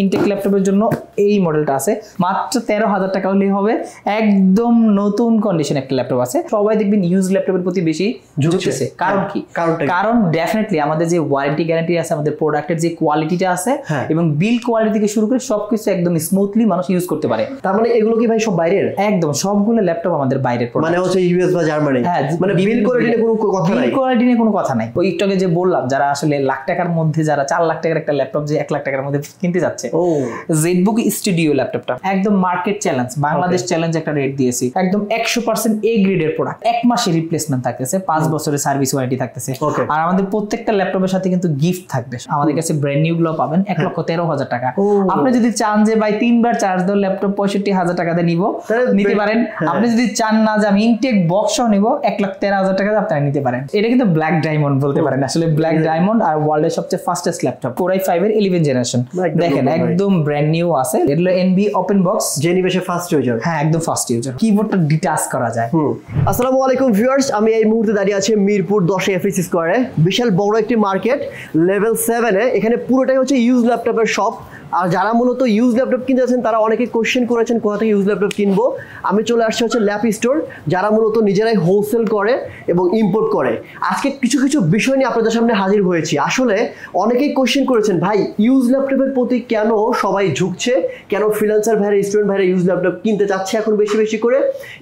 Intact ল্যাপটপের জন্য এই মডেলটা আছে মাত্র 13,000 টাকা হলেই হবে। একদম নতুন কন্ডিশন একটা ল্যাপটপ আছে। সবাই দেখবেন ইউজ ল্যাপটপের প্রতি বেশি ঝুঁকতেছে। কারণ কি? কারণ ডেফিনেটলি আমাদের যে ওয়ারেন্টি গ্যারান্টি আছে, আমাদের প্রোডাক্টের যে কোয়ালিটিটা আছে এবং বিল কোয়ালিটি থেকে শুরু করে সবকিছু একদম স্মুথলি মানুষ ইউজ করতে পারে। তার মানে এগুলো কি ভাই সব বাইরের? একদম সবগুলো ল্যাপটপ আমাদের বাইরের প্রোডাক্ট, মানে হচ্ছে ইউএস বা জার্মানি। মানে বিল কোয়ালিটি নিয়ে কোনো কথা নাই। বিল কোয়ালিটি নিয়ে কোনো কথা নাই। ওই একটু যে বললাম যারা আসলে লাখ টাকার মধ্যে, যারা 4 লাখ টাকার একটা ল্যাপটপ যে 1 লাখ টাকার মধ্যে কিনতে যাচ্ছে, জেডবুক স্টুডিও ল্যাপটপটা একদম মার্কেট চ্যালেঞ্জ, বাংলাদেশ চ্যালেঞ্জ একটা রেট দিয়েছি। একদম 100% এ গ্রেডের প্রোডাক্ট, 1 মাসের রিপ্লেসমেন্ট থাকতেছে, 5 বছরের সার্ভিস ওয়ারেন্টি থাকতেছে। আর আমাদের প্রত্যেকটা ল্যাপটপের সাথে কিন্তু গিফট থাকবে। আমাদের কাছে ব্র্যান্ড নিউ গুলো পাবেন 1,13,000 টাকা। আপনি যদি চান যে ভাই 3 বার চার্জ দাও ল্যাপটপ 65,000 টাকা দিয়ে নিতে পারেন। আপনি যদি চান না যে আমি ইনটেক বক্সও নিব, 1,13,000 টাকা আপনারা নিতে পারেন। এটা কিন্তু ব্ল্যাক ডায়মন্ড বলতে পারেন, আসলে ব্ল্যাক ডায়মন্ড আর ওয়ার্ল্ডের সবচেয়ে ফাস্টেস্ট ল্যাপটপ, Core i5 এর 11 জেনারেশন। দেখেন একদম ব্র্যান্ড নিউ আছে। এটা এনবি ওপেন বক্স, যে নিবেশে ফার্স্ট ইউজার। হ্যাঁ একদম ফার্স্ট ইউজার। কিবোর্ডটা ডিটাচ করা যায়। আসসালামু আলাইকুম ভিউয়ার্স, আমি এই মুহূর্তে দাঁড়িয়ে আছি মিরপুর 10 এফএস স্কয়ারে। বিশাল বড় একটি মার্কেট, লেভেল 7 এ। এখানে পুরোটাই হচ্ছে ইউজ ল্যাপটপের শপ। আর যারা মূলত ইউজ ল্যাপটপ কিনতে যাচ্ছেন তারা অনেকে কোশ্চেন করেছেন কোথা থেকে ইউজ ল্যাপটপ কিনবো। আমি চলে আসছি হচ্ছে ল্যাপ স্টোর, যারা মূলত নিজেরাই হোলসেল করে এবং ইম্পোর্ট করে। আজকে কিছু কিছু বিষয় নিয়ে আপনাদের সামনে হাজির হয়েছি। আসলে অনেকেই কোশ্চেন করেছেন, ভাই ইউজ ল্যাপটপের প্রতি কেন সবাই ঝুঁকছে, কেন ফ্রিল্যান্সার ভাইরা, স্টুডেন্ট ভাইরা ইউজ ল্যাপটপ কিনতে চাচ্ছে এখন বেশি বেশি করে,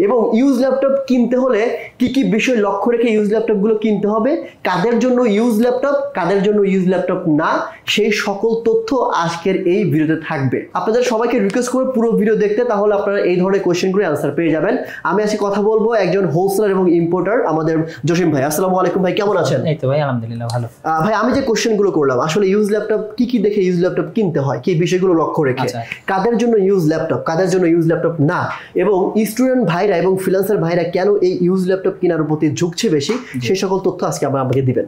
এবং ইউজ ল্যাপটপ কিনতে হলে কি কি বিষয় লক্ষ্য রেখে ইউজ ল্যাপটপগুলো কিনতে হবে, কাদের জন্য ইউজ ল্যাপটপ, কাদের জন্য ইউজ ল্যাপটপ না, সেই সকল তথ্য আজকের এই ভিডিওতে থাকবে। আপনাদের সবাইকে রিকোয়েস্ট করব পুরো ভিডিও দেখতে, তাহলে আপনারা এই ধরনের কোশ্চেনগুলো আনসার পেয়ে যাবেন। আমি আজকে কথা বলবো একজন হোলসেলার এবং ইম্পোর্টার, আমাদের জসিম ভাই। আসসালামু আলাইকুম ভাই, কেমন আছেন? এই তো ভাই আলহামদুলিল্লাহ ভালো। ভাই আমি যে কোশ্চেনগুলো করলাম, আসলে ইউজ ল্যাপটপ কি কি দেখে ইউজ ল্যাপটপ কিনতে হয়, কি বিষয়গুলো লক্ষ্য রেখে, কাদের জন্য ইউজ ল্যাপটপ, কাদের জন্য ইউজ ল্যাপটপ না, এবং স্টুডেন্ট ভাইরা এবং ফ্রিল্যান্সার ভাইরা কেন এই ইউজ ল্যাপটপ কেনার প্রতি ঝুঁকছে বেশি, সেই সকল তথ্য আজকে আমাকে দিবেন।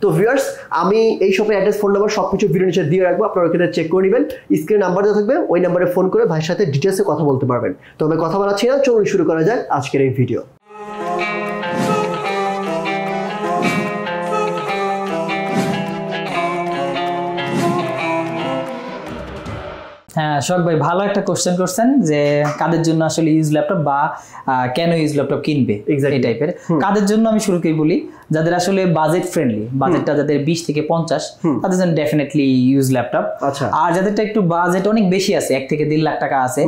তো ভিউয়ার্স, আমি এই শপের অ্যাড্রেস, ফোন নাম্বার সবকিছু ভিডিও নিচে দিয়ে রাখবো, আপনারা ওখানে চেক করে নেবেন। স্ক্রিনে নাম্বার দেওয়া থাকবে, ওই নাম্বারে ফোন করে ভাইয়ের সাথে ডিটেলসে কথা বলতে পারবেন। তো আমি কথা বলাচ্ছি না, চলুন শুরু করা যায় আজকের এই ভিডিও। হ্যাঁ শখ ভাই, ভালো একটা কোশ্চেন করছেন যে কাদের জন্য আসলে ইউজ ল্যাপটপ বা কেন ইউজ ল্যাপটপ কিনবে এই টাইপের। কাদের জন্য আমি শুরুতেই বলি, যাদের আসলে বাজেট ফ্রেন্ডলি, বাজেটটা যাদের 20 থেকে 50, তাদের জন্য ডেফিনেটলি ইউজ ল্যাপটপ। আর যাদেরটা একটু বাজেট অনেক বেশি আছে, 1 থেকে 1.5 লাখ টাকা আছে,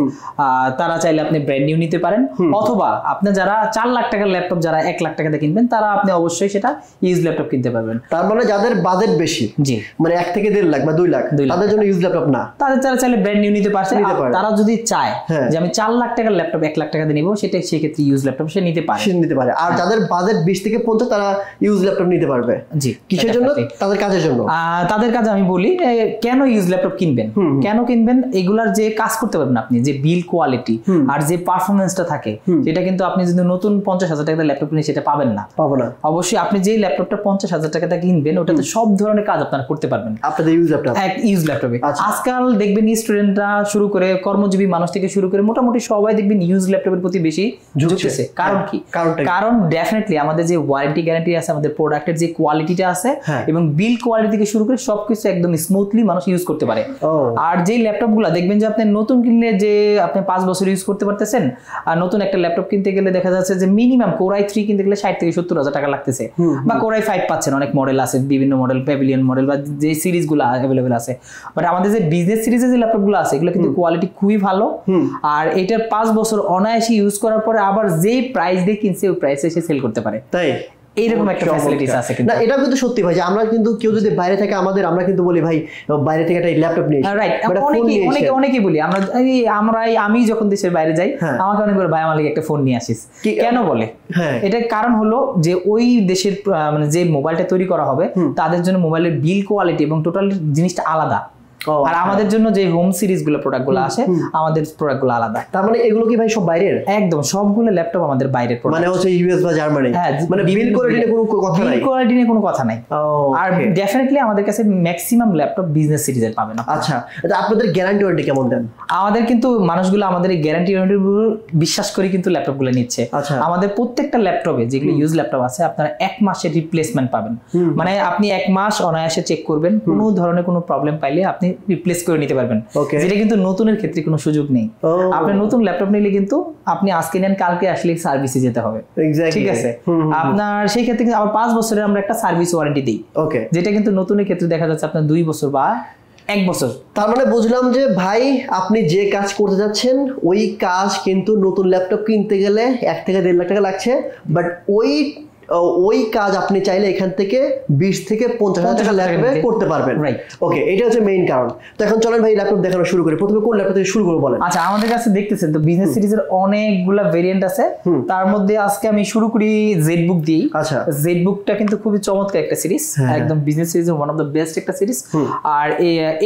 তারা চাইলে আপনি ব্র্যান্ড নিউ নিতে পারেন। অথবা আপনি যারা 4 লাখ টাকার ল্যাপটপ, যারা 1 লাখ টাকাতে কিনবেন, তারা আপনি অবশ্যই সেটা ইউজ ল্যাপটপ কিনতে পারবেন। তার মানে যাদের বাজেট বেশি, জি মানে 1 থেকে 1.5 লাখ বা 2 লাখ, তাদের জন্য ইউজ ল্যাপটপ না। তারা চাইলে ব্র্যান্ড নিউ নিতে পারছে। তারা যদি চায় যে আমি 4 লাখ টাকার ল্যাপটপ 1 লাখ টাকাতে নিব, সেটা সেক্ষেত্রে ইউজ ল্যাপটপ সে নিতে পারে। আর যাদের বাজেট 20 থেকে 50, তারা ইউজ ল্যাপটপ নিতে পারবে। জি, কিসের জন্য? তাদের কাজের জন্য। তাদের কাজে আমি বলি কেন ইউজ ল্যাপটপ কিনবেন, কেন কিনবেন। এগুলার যে কাজ করতে পারবেন আপনি, যে বিল কোয়ালিটি আর যে পারফরমেন্সটা থাকে, সেটা কিন্তু আপনি যদি নতুন 50,000 টাকার ল্যাপটপ কিনে সেটা পাবেন না। অবশ্যই আপনি যে ল্যাপটপটা 50,000 টাকাতে কিনবেন, ওটাতে সব ধরনের কাজ আপনারা করতে পারবেন আপনাদের ইউজ ল্যাপটপ, ইউজ ল্যাপটপে। আজকাল দেখবেন স্টুডেন্টরা শুরু করে কর্মজীবী মানুষ থেকে শুরু করে মোটামুটি সবাই দেখবেন ইউজ ল্যাপটপের প্রতি বেশি ঝুঁকতেছে। কারণ কি? কারণ ডেফিনেটলি আমাদের যে ওয়ারেন্টি গ্যারান্টি আছে, আমাদের প্রোডাক্টের যে কোয়ালিটিটা আছে এবং বিল কোয়ালিটি থেকে শুরু করে সবকিছু একদম স্মুথলি মানুষ ইউজ করতে পারে। আর যে ল্যাপটপগুলো দেখবেন যে আপনি নতুন কিনলে যে আপনি 5 বছর ইউজ করতে পারতেছেন, আর নতুন একটা ল্যাপটপ কিনতে গেলে দেখা যাচ্ছে যে মিনিমাম Core i3 কিনতে গেলে 60 থেকে 70,000 টাকা লাগতেছে, বা Core i5 পাচ্ছেন, অনেক মডেল আছে, বিভিন্ন মডেল, প্যাভিলিয়ন মডেল বা যে সিরিজগুলো অ্যাভেলেবেল আছে। বাট আমাদের যে বিজনেস সিরিজের যে ল্যাপটপগুলো আছে, এগুলো কিন্তু কোয়ালিটি খুবই ভালো। আর এটার 5 বছর অনায়াসে ইউজ করার পরে আবার যেই প্রাইস দিয়ে কিনছে ওই প্রাইসে সে সেল করতে পারে। তাই এইরকম একটা ফ্যাসিলিটিস আছে কিন্তু। না, এটা কিন্তু সত্যি ভাই, যে আমরা কিন্তু কেউ যদি বাইরে থেকে আমরা কিন্তু বলি ভাই বাইরে থেকে একটা ল্যাপটপ নিয়ে এসে, রাইট। অনেকে বলি আমি যখন দেশের বাইরে যাই, আমাকে অনেক বলে ভাই আমার লাগি একটা ফোন নিয়ে আসিস। কেন বলে? এটার কারণ হলো যে ওই দেশের মানে যে মোবাইলটা তৈরি করা হবে, তাদের জন্য মোবাইলের বিল কোয়ালিটি এবং টোটাল জিনিসটা আলাদা। আর আমাদের জন্য যে হোম সিরিজ গুলো প্রোডাক্ট গুলো আসে, আমাদের প্রোডাক্ট গুলো আলাদা। তার মানে এগুলো কি ভাই সব বাইরের? একদম সবগুলো ল্যাপটপ আমাদের বাইরের প্রোডাক্ট, মানে হচ্ছে ইউএস বা জার্মানি। মানে বিল কোয়ালিটি নিয়ে কোনো কথা নাই, বিল কোয়ালিটি নিয়ে কোনো কথা নাই। আর ডেফিনেটলি আমাদের কাছে ম্যাক্সিমাম ল্যাপটপ বিজনেস সিরিজের পাবেন। আচ্ছা, আপনাদের গ্যারান্টি ওয়ারেন্টি কেমন দেন? আমাদের কিন্তু মানুষগুলো আমাদের এই গ্যারান্টি ওয়ারেন্টির উপর বিশ্বাস করে কিন্তু ল্যাপটপ গুলো নিচ্ছে। আমাদের প্রত্যেকটা ল্যাপটপে যেগুলো ইউজ ল্যাপটপ আছে, আপনারা 1 মাসের রিপ্লেসমেন্ট পাবেন। মানে আপনি 1 মাস অনায়াসে চেক করবেন, কোনো ধরনের কোনো প্রবলেম পাইলে আপনি রিপ্লেস করে নিতে পারবেন, যেটা কিন্তু নতুনের ক্ষেত্রে কোনো সুযোগ নেই। আপনি নতুন ল্যাপটপ নিলে কিন্তু আপনি আজকে নেন কালকে আসলে সার্ভিসে যেতে হবে, ঠিক আছে? আপনার সেই ক্ষেত্রে কিন্তু আবার 5 বছরের আমরা একটা সার্ভিস ওয়ারেন্টি দিই, যেটা কিন্তু নতুনের ক্ষেত্রে দেখা যাচ্ছে আপনার 2 বছর বা 1 বছর। তার মানে বুঝলাম যে ভাই আপনি যে কাজ করতে যাচ্ছেন ওই কাজ কিন্তু নতুন ল্যাপটপ কিনতে গেলে 1 থেকে 1.5 লাখ টাকা লাগছে, বাট ওই কাজ আপনি চাইলে এখান থেকে 20 থেকে 50,000 টাকা ল্যাপটপে করতে পারবেন। ওকে, এটা হচ্ছে মেইন কারণ। তো এখন চলেন ভাই ল্যাপটপ দেখানো শুরু করি। প্রথমে কোন ল্যাপটপ থেকে শুরু করব বলেন? আচ্ছা, আমাদের কাছে দেখতেছেন তো বিজনেস সিরিজের অনেকগুলা ভেরিয়েন্ট আছে, তার মধ্যে আজকে আমি শুরু করি জেডবুক দিয়ে। আচ্ছা, জেডবুকটা কিন্তু খুবই চমৎকার একটা সিরিজ, একদম বিজনেস সিরিজের ওয়ান অফ দ্য বেস্ট একটা সিরিজ। আর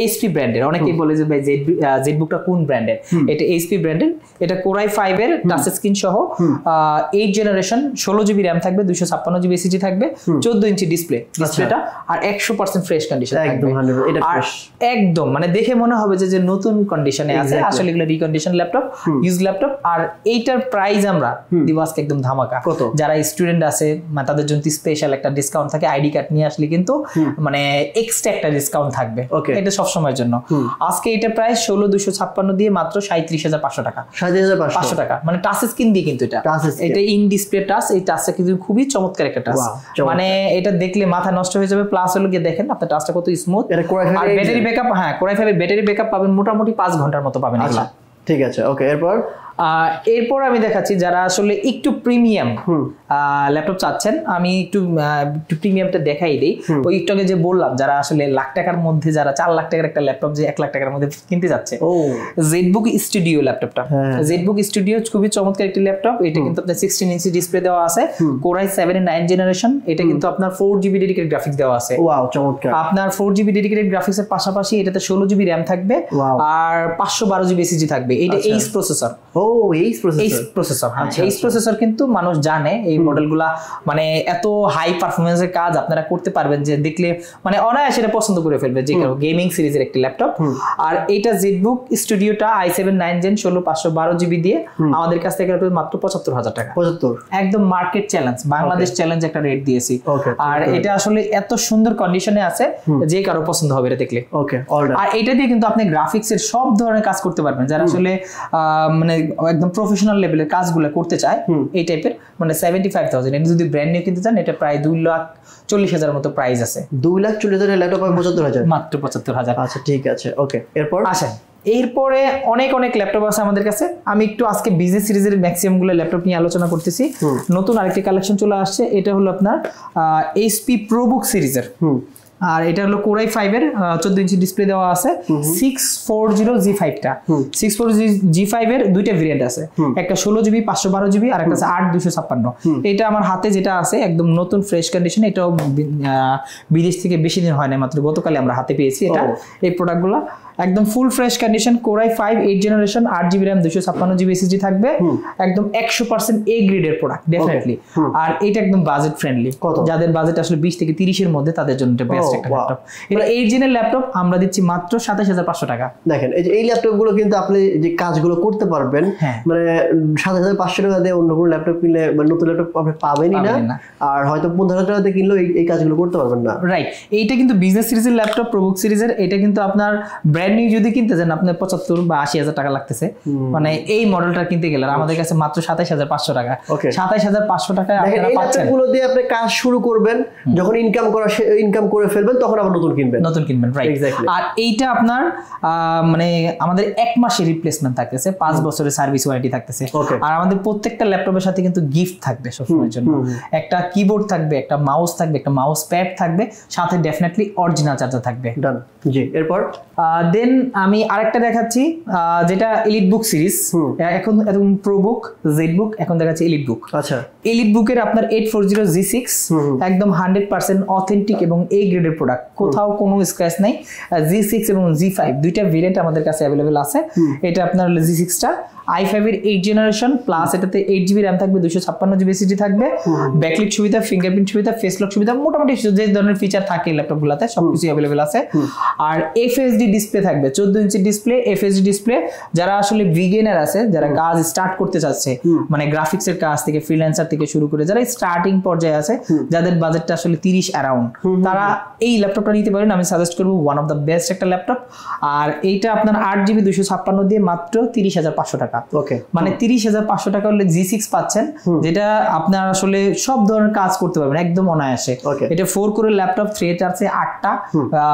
এইচপি ব্র্যান্ডের, অনেকেই বলে যে ভাই জেডবুকটা কোন ব্র্যান্ডের, এটা এইচপি ব্র্যান্ডের। এটা কোরাই 5 এর টাচ স্ক্রিন সহ 8 জেনারেশন, 16 জিবি র্যাম থাকবে, 256 জিবি এসএসডি থাকবে, 14 ইঞ্চি ডিসপ্লেটা, আর 100% ফ্রেশ কন্ডিশন থাকবে। এটা ফ্রেশ একদম, মানে দেখে মনে হবে যে নতুন কন্ডিশনে আছে, আসলে এগুলো রিকন্ডিশন ল্যাপটপ, ইউজ ল্যাপটপ। আর এইটার প্রাইস আমরা দিব আজকে একদম ধামাকা। যারা স্টুডেন্ট আছে মানে তাদের জন্য স্পেশাল একটা ডিসকাউন্ট থাকে, আইডি কার্ড নিয়ে আসলে কিন্তু মানে এক্সট্রা একটা ডিসকাউন্ট থাকবে, এটা সব সময়ের জন্য। আজকে এটা প্রাইস 16,256 দিয়ে মাত্র 37,500 টাকা, 37,500 টাকা, মানে টাচ স্ক্রিন দিয়ে। কিন্তু এটা ইন ডিসপ্লে টাচ, এই টাচটা কিন্তু খুবই চমৎকার একটা টাচ, মানে এটা দেখলে মাথা নষ্ট হয়ে যাবে। প্লাস হলো গিয়ে দেখেন আপনার টাচটা কত স্মুথ, আর ব্যাটারি ব্যাকআপ, হ্যাঁ কোরাই 5 এর ব্যাটারি ব্যাকআপ পাবেন মোটামুটি 5 ঘন্টার মতো পাবেন। আচ্ছা ঠিক আছে, ওকে। এরপর আমি দেখাচ্ছি যারা আসলে একটু প্রিমিয়াম ল্যাপটপ চাচ্ছেন, আমি একটু প্রিমিয়ামটা দেখাই দিই। ওই একটু আগে যে বললাম যারা আসলে লাখ টাকার মধ্যে, যারা 4 লাখ টাকার একটা ল্যাপটপ যে 1 লাখ টাকার মধ্যে কিনতে যাচ্ছে, জেডবুক স্টুডিও ল্যাপটপটা, জেডবুক স্টুডিও খুবই চমৎকার একটি ল্যাপটপ। এটা কিন্তু আপনার 16 ইঞ্চি ডিসপ্লে দেওয়া আছে, কোরাই 7 এর 9 জেনারেশন। এটা কিন্তু আপনার 4 জিবি ডেডিকেটেড গ্রাফিক্স দেওয়া আছে। ওয়াও, চমৎকার। আপনার 4 জিবি ডেডিকেটেড গ্রাফিক্সের পাশাপাশি এটাতে 16 জিবি র্যাম থাকবে, আর 512 জিবি এসএসডি থাকবে। এটা এইচ প্রসেসর। এইচ প্রসেসর কিন্তু মানুষ জানে এই মডেলগুলা মানে এত হাই পারফরমেন্সের কাজ আপনারা করতে পারবেন যে দেখলে মানে অনায়াসে এটা পছন্দ করে ফেলবে, যে কারো গেমিং সিরিজের একটি ল্যাপটপ। আর এইটা জেডবুক স্টুডিওটা i7 9 জেন 16,512 জিবি দিয়ে আমাদের কাছ থেকে মাত্র 75,000 টাকা। 75, একদম মার্কেট চ্যালেঞ্জ, বাংলাদেশ চ্যালেঞ্জ একটা রেট দিয়েছি। আর এটা আসলে এত সুন্দর কন্ডিশনে আছে যে কারো পছন্দ হবে এটা দেখলে। আর এটা দিয়ে কিন্তু আপনি গ্রাফিক্সের সব ধরনের কাজ করতে পারবেন, যারা আসলে মানে একদম প্রফেশনাল লেভেলের কাজগুলো করতে চায় এই টাইপের, মানে 75,000। এটা যদি ব্র্যান্ড নিউ কিনতে চান এটা প্রায় 2,40,000 মতো প্রাইস আছে। 2,40,000 ল্যাপটপ 75,000, মাত্র 75,000। আচ্ছা ঠিক আছে, ওকে। এরপর আসেন, এরপরে অনেক ল্যাপটপ আছে আমাদের কাছে। আমি একটু আজকে বিজনেস সিরিজের ম্যাক্সিমাম গুলো ল্যাপটপ নিয়ে আলোচনা করতেছি। নতুন আরেকটি কালেকশন চলে আসছে, এটা হলো আপনার এইচপি প্রোবুক সিরিজের। আর এটা হলো কোরাই 5 এর 14 ইঞ্চি ডিসপ্লে দেওয়া আছে, 640G5 টা। 640G5 এর দুইটা ভেরিয়েন্ট আছে, একটা 16 জিবি 512 জিবি, আর একটা আছে 8,256। এটা আমার হাতে যেটা আছে একদম নতুন ফ্রেশ কন্ডিশন, এটাও বিদেশ থেকে বেশি দিন হয় না, মাত্র গতকালে আমরা হাতে পেয়েছি এটা। এই প্রোডাক্টগুলো একদম full fresh condition, core i 5 8 generation, 8 GB RAM, 256 GB SSD থাকবে, একদম 100% এ গ্রেডের প্রোডাক্ট ডেফিনেটলি। আর এটা একদম বাজেট ফ্রেন্ডলি, যাদের বাজেট আসলে 20 থেকে 30 এর মধ্যে তাদের জন্য এটা বেস্ট একটা ল্যাপটপ। এটা 8 জেনের ল্যাপটপ আমরা দিচ্ছি মাত্র 27,500 টাকা। দেখেন এই ল্যাপটপ গুলো কিন্তু আপনি যে কাজগুলো করতে পারবেন, মানে 27,500 টাকা দিয়ে অন্য কোনো ল্যাপটপ কিনলে মানে নতুন ল্যাপটপ আপনি পাবেনই না, আর হয়তো 15,000 টাকা দিয়ে কিনলেও এই কাজগুলো করতে পারবেন না। রাইট, এইটা কিন্তু বিজনেস সিরিজের ল্যাপটপ, প্রোবুক সিরিজের। এটা কিন্তু আপনার ব্র্যান্ড নিউ যদি কিনতে চান আপনার 75 বা 80,000 টাকা লাগতেছে, মানে এই মডেলটা কিনতে গেলে। আমাদের কাছে মাত্র 27,500 টাকা। 27,500 টাকায় আপনারা পাচ্ছেন। এগুলো দিয়ে আপনি কাজ শুরু করবেন, যখন ইনকাম করে ফেলবেন তখন আবার নতুন কিনবেন। রাইট। আর এইটা আপনার মানে আমাদের 1 মাসের রিপ্লেসমেন্ট থাকতেছে, 5 বছরের সার্ভিস ওয়ারেন্টি থাকতেছে। আর আমাদের প্রত্যেকটা ল্যাপটপের সাথে কিন্তু গিফট থাকবে সবসময়ের জন্য, একটা কিবোর্ড থাকবে, একটা মাউস থাকবে, একটা মাউস প্যাড থাকবে, সাথে ডেফিনেটলি অরিজিনাল চার্জার থাকবে। ডান, জি। এরপর দেন আমি আরেকটা দেখাচ্ছি যেটা এলিট বুক সিরিজ। এখন প্রোবুক, জেডবুক, এখন দেখাচ্ছি এলিট বুক। আচ্ছা, এলিট বুকের আপনার 840G6 একদম 100% অথেন্টিক এবং এ গ্রেডের প্রোডাক্ট, কোথাও কোনো স্ক্র্যাচ নাই। G6 এবং G5 দুইটা ভেরিয়েন্ট আমাদের কাছে অ্যাভেলেবেল আছে। এটা আপনার G6 টা, i5 এর 8 জেনারেশন প্লাস এটাতে 8GB RAM থাকবে, 256GB SSD থাকবে, ব্যাকলিট সুবিধা, ফিঙ্গারপ্রিন্ট সুবিধা, ফেস লক সুবিধা, মোটামুটি যে ধরনের ফিচার থাকে ল্যাপটপগুলোতে সবকিছু अवेलेबल আছে। আর FHD ডিসপ্লে থাকবে, 14 ইঞ্চি ডিসপ্লে, FHD ডিসপ্লে। যারা আসলে বিগিনার আছে, যারা কাজ স্টার্ট করতে চাচ্ছে, মানে গ্রাফিক্স এর কাজ থেকে ফ্রিল্যান্সার থেকে শুরু করে যারা স্টার্টিং পর্যায়ে আছে, যাদের বাজেটটা আসলে 30 অ্যারাউন্ড, তারা এই ল্যাপটপটা নিতে পারেন। আমি সাজেস্ট করব ওয়ান অফ দ্য বেস্ট একটা ল্যাপটপ। আর এইটা আপনার 8GB 256 দিয়ে মাত্র 30,500 টাকা। ওকে, মানে 30,500 টাকা হলে G6 পাচ্ছেন, যেটা আপনার আসলে সব ধরনের কাজ করতে পারবেন একদম অনায়াসে। এটা 4 কোরের ল্যাপটপ, থ্রেড আছে 8টা,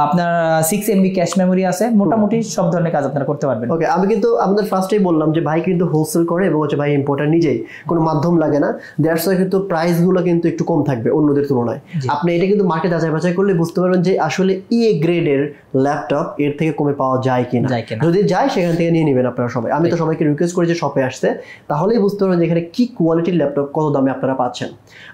আপনার 6MB ক্যাশ মেমোরি আছে, মোটামুটি সব ধরনের কাজ আপনারা করতে পারবেন। ওকে, আমি কিন্তু আমাদের ফার্স্টেই বললাম যে ভাই কিন্তু হোলসেল করে এবং হচ্ছে ভাই ইম্পোর্টার নিজেই, কোনো মাধ্যম লাগে না। দ্যাটস ওয়াই কিন্তু প্রাইস গুলো কিন্তু একটু কম থাকবে অন্যদের তুলনায়। আপনি এটা কিন্তু মার্কেট যাচাই বাছাই করলে বুঝতে পারবেন যে আসলে এ গ্রেডের ল্যাপটপ এর থেকে কমে পাওয়া যায় কিনা। যদি যায় সেখান থেকে নিয়ে নেবেন আপনারা সবাই। আমি তো সবাইকে রিকোয়েস্ট করি যে শপে আসতে, তাহলেই বুঝতে পারবেন যে এখানে কি কোয়ালিটির ল্যাপটপ কত দামে আপনারা পাচ্ছেন।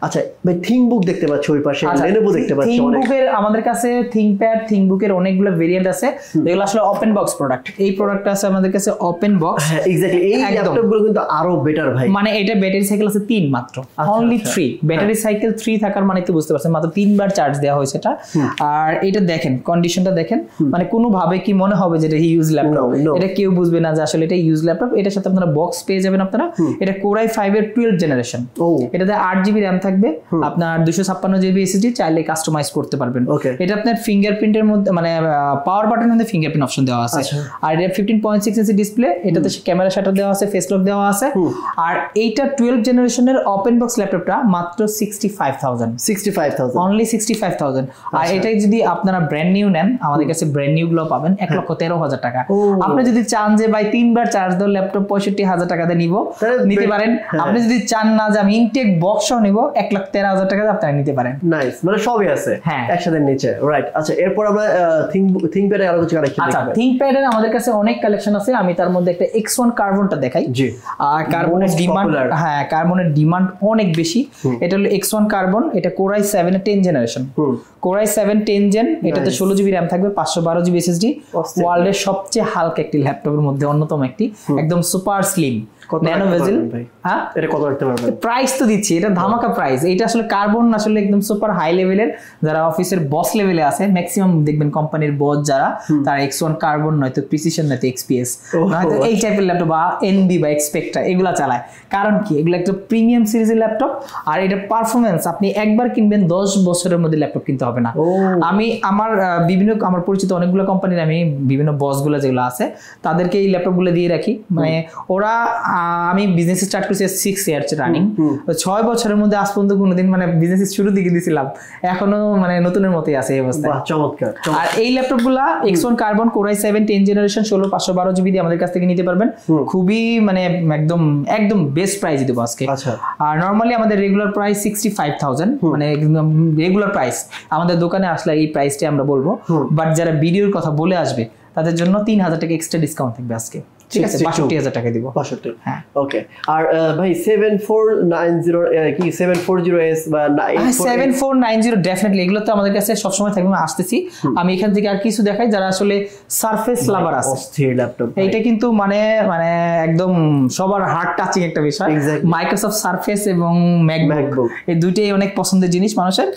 আচ্ছা ভাই, থিংকবুক দেখতে পাচ্ছি ওই পাশে, লেনোভো দেখতে পাচ্ছি। থিংকবুকের আমাদের কাছে থিংকপ্যাড, থিংকবুকের অনেকগুলো ভেরিয়েন্ট আছে, যেগুলো আসলে ওপেন বক্স প্রোডাক্ট। এই প্রোডাক্টটা আছে আমাদের কাছে ওপেন বক্স। হ্যাঁ এক্স্যাক্টলি, এই ল্যাপটপগুলো কিন্তু আরো বেটার ভাই। মানে এটা ব্যাটারি সাইকেল আছে 3 মাত্র, অনলি 3 ব্যাটারি সাইকেল 3 থাকার মানে তো বুঝতে পারছেন মাত্র 3 বার চার্জ দেওয়া হয়েছে এটা। আর এটা দেখেন কন্ডিশনটা দেখেন, মানে কোনো ভাবে কি মনে হবে যে এটা ইউজ ল্যাপটপ, এটা কেউ বুঝবে না যে আসলে এটা ইউজ ল্যাপটপ। এটার সাথে আপনারা বক্স পেয়ে যাবেন আপনারা। এটা Core i5 এর 12 জেনারেশন, এটাতে 8GB RAM থাকবে, আপনার 256GB SSD, চাইলে কাস্টমাইজ করতে পারবেন। এটা আপনার ফিঙ্গারপ্রিন্টের মধ্যে, মানে পাওয়ার বাটনের মধ্যে ফিঙ্গারপ্রিন্ট অপশন দেওয়া আছে। আর এটা 15.6 ইঞ্চি ডিসপ্লে, এটাতে ক্যামেরা শাটার দেওয়া আছে, ফেস লক দেওয়া আছে। আর এইটা 12 জেনারেশনের ওপেন বক্স ল্যাপটপটা মাত্র 65,000 অনলি 65,000। আর এটা যদি আপনারা ব্র্যান্ড নিউ নেন, আমাদের কাছে ব্র্যান্ড নিউ গুলো পাবেন 1,13,000 টাকা। আপনি যদি চান যে ভাই 3 বার চার্জ দাও ল্যাপটপ 65,000 টাকা দিয়ে নিতে পারেন। আপনি যদি চান না যে আমি ইনটেক বক্সও নিব, 1,13,000 টাকা আপনারা নিতে পারেন। নাইস, মানে সবই আছে একসাথে নিচে, রাইট। আচ্ছা, এরপর আমরা থিংকপ্যাডের আরো কিছু কালেকশন দেখব। আচ্ছা, থিংকপ্যাডের আমাদের কাছে অনেক কালেকশন আছে। আমি তার মধ্যে একটা X1 কার্বনটা দেখাই। জি, আর কার্বনের ডিমান্ড, হ্যাঁ কার্বনের ডিমান্ড অনেক বেশি। এটা হলো X1 কার্বন, এটা Core i7 এর 10 জেনারেশন। Core i7 10 জেন, এটাতে 16GB RAM থাকবে, 512GB SSD। ওয়ার্ল্ডের সবচেয়ে হালকা একটি ল্যাপটপের মধ্যে অন্যতম একটি, একদম সুপার স্লিম ন্যানো ভেজেল। হ্যাঁ, এটা কত রাখতে পারবেন? প্রাইস তো দিচ্ছি, এটা ধামাকা প্রাইস। এটা আসলে কার্বন আসলে একদম সুপার হাই লেভেলের, যারা অফিসের বস লেভেলে আছে, ম্যাক্সিমাম দেখবেন কোম্পানির বস যারা, তারা X1 কার্বন নয়তো প্রিসিশন নয়তো XPS নয়তো এই টাইপের ল্যাপটপ বা NB বা এক্সপেক্ট্রা এগুলা চালায়। কারণ কি, এগুলো একটা প্রিমিয়াম সিরিজের ল্যাপটপ। আর এটা পারফরমেন্স আপনি একবার কিনবেন, 10 বছরের মধ্যে ল্যাপটপ কিনতে হবে না। আমি আমার পরিচিত অনেকগুলো কোম্পানির আমি বিভিন্ন বসগুলো যেগুলো আছে তাদেরকে এই ল্যাপটপগুলো দিয়ে রাখি। মানে ওরা, আমি বিজনেস স্টার্ট করেছি 6 ইয়ার্স রানিং, 6 বছরের মধ্যে আজ পর্যন্ত কোনোদিন মানে বিজনেস শুরু দিকে দিয়েছিলাম, এখনো মানে নতুনের মতোই আছে এই অবস্থায়। চমৎকার। আর এই ল্যাপটপগুলা X1 carbon Core i7 10 generation 16/512GB দিয়ে আমাদের কাছ থেকে নিতে পারবেন। খুবই মানে একদম বেস্ট প্রাইস দেবো আজকে। আর নরমালি আমাদের রেগুলার প্রাইস 65,000, মানে একদম রেগুলার প্রাইস। আমাদের দোকানে আসলে এই প্রাইসটা আমরা বলবো, বাট যারা ভিডিওর কথা বলে আসবে তাদের জন্য 3,000 টাকা এক্সট্রা ডিসকাউন্ট থাকবে আজকে। ঠিক আছে, 62,000 টাকা দিব। 62। হ্যাঁ, ওকে। আর ভাই 7490 কি 740S বা 7490 ডেফিনেটলি এগুলো তো আমাদের কাছে সব সময় থাকবে। আসতেছি আমি এখান থেকে আর কিছু দেখাই যারা আসলে সারফেস লাভার আছে। অস্থির ল্যাপটপ এইটা কিন্তু মানে একদম সবার হার্ট টাচিং একটা বিষয়। মাইক্রোসফট সারফেস এবং ম্যাকবুক এই দুইটাই অনেক পছন্দের জিনিস মানুষের।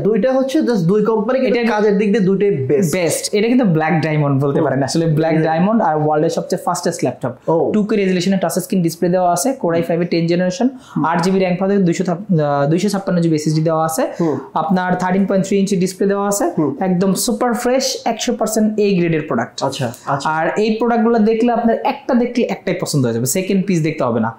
দুইটা হচ্ছে জাস্ট দুই কোম্পানি, এটা কাজের দিক দিয়ে দুইটাই বেস্ট। এটা কিন্তু ব্ল্যাক ডায়মন্ড বলতে পারেন, আসলে ব্ল্যাক ডায়মন্ড। আর ওয়ার্ল্ডের সবচেয়ে ফাস্টেস্ট ল্যাপটপ, 2K রেজোলিউশনের টাচ স্ক্রিন ডিসপ্লে দেওয়া আছে, Core i5 এর 10 জেনারেশন, 8GB RAM পাবে, 256GB SSD দেওয়া আছে, আপনার 13.3 ইঞ্চি ডিসপ্লে দেওয়া আছে, একদম সুপার ফ্রেশ 100% A গ্রেডের প্রোডাক্ট। আচ্ছা, আর এই প্রোডাক্টগুলো দেখলে আপনার দেখলে একটাই পছন্দ হয়ে যাবে, সেকেন্ড পিস দেখতে হবে না।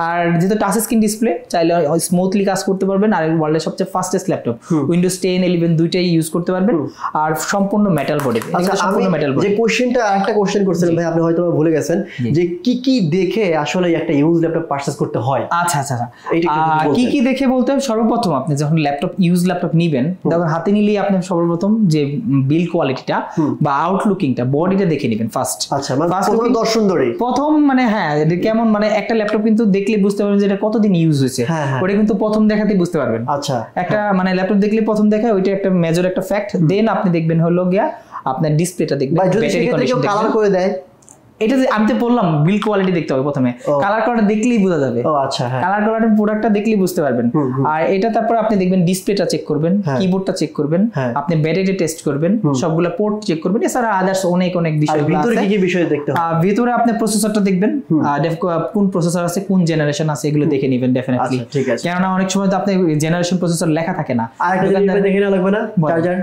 আর যেহেতু টাচ স্ক্রিন ডিসপ্লে, চাইলে স্মুথলি কাজ করতে পারবেন। আর ওয়ার্ল্ডের সবচেয়ে ফাস্টেস্ট ল্যাপটপ, উইন্ডোজ 10 11 দুইটাই ইউজ করতে পারবেন। আর সম্পূর্ণ মেটাল বডি। সম্পূর্ণ মেটাল বডি। যে কোশ্চেনটা আরেকটা কোশ্চেন করছিলেন ভাই, আপনি হয়তো ভুলে গেছেন যে কি দেখে আসলে একটা ইউজ ল্যাপটপ পারচেজ করতে হয়। আচ্ছা, কি দেখে বলতে সর্বপ্রথম আপনি যখন ইউজ ল্যাপটপ নিবেন, তখন হাতে নিলেই আপনি সর্বপ্রথম যে বিল কোয়ালিটিটা বা আউটলুকিংটা, বডিটা দেখে নেবেন ফার্স্ট। আচ্ছা, মানে প্রথম দর্শন ধরে প্রথম মানে হ্যাঁ কেমন, মানে একটা ল্যাপটপ কিন্তু দেখলে বুঝতে পারবেন যে এটা কতদিন ইউজ হয়েছে, ওটা কিন্তু প্রথম দেখাতেই বুঝতে পারবেন। আচ্ছা, একটা মানে ল্যাপটপ দেখলে প্রথম দেখা, ওইটা একটা মেজর একটা ফ্যাক্ট। দেন আপনি দেখবেন হলো গিয়া আপনার ডিসপ্লেটা দেখবেন, ব্যাটারি কন্ডিশন দেখবেন। কালার করে দেয় এটা যে আমি তো বললাম বিল্ড কোয়ালিটি দেখতে হবে প্রথমে, কালার কোয়ালিটি দেখলেই বোঝা যাবে। আচ্ছা, হ্যাঁ, কালার কোয়ালিটি প্রোডাক্টটা দেখলেই বুঝতে পারবেন। আর এটা তারপর আপনি দেখবেন ডিসপ্লেটা চেক করবেন, কিবোর্ডটা চেক করবেন, আপনি ব্যাটারি টেস্ট করবেন, সবগুলা পোর্ট চেক করবেন, এছাড়া আদার্স অনেক বিষয় আছে। ভিতরে কি কি বিষয় দেখতে হবে? ভিতরে আপনি প্রসেসরটা দেখবেন, কোন প্রসেসর আছে, কোন জেনারেশন আছে, এগুলো দেখে নেবেন ডেফিনেটলি। কেননা অনেক সময় তো আপনি জেনারেশন প্রসেসর লেখা থাকে না। আরেকটা জিনিস দেখে নেওয়া লাগবে না, চার্জার।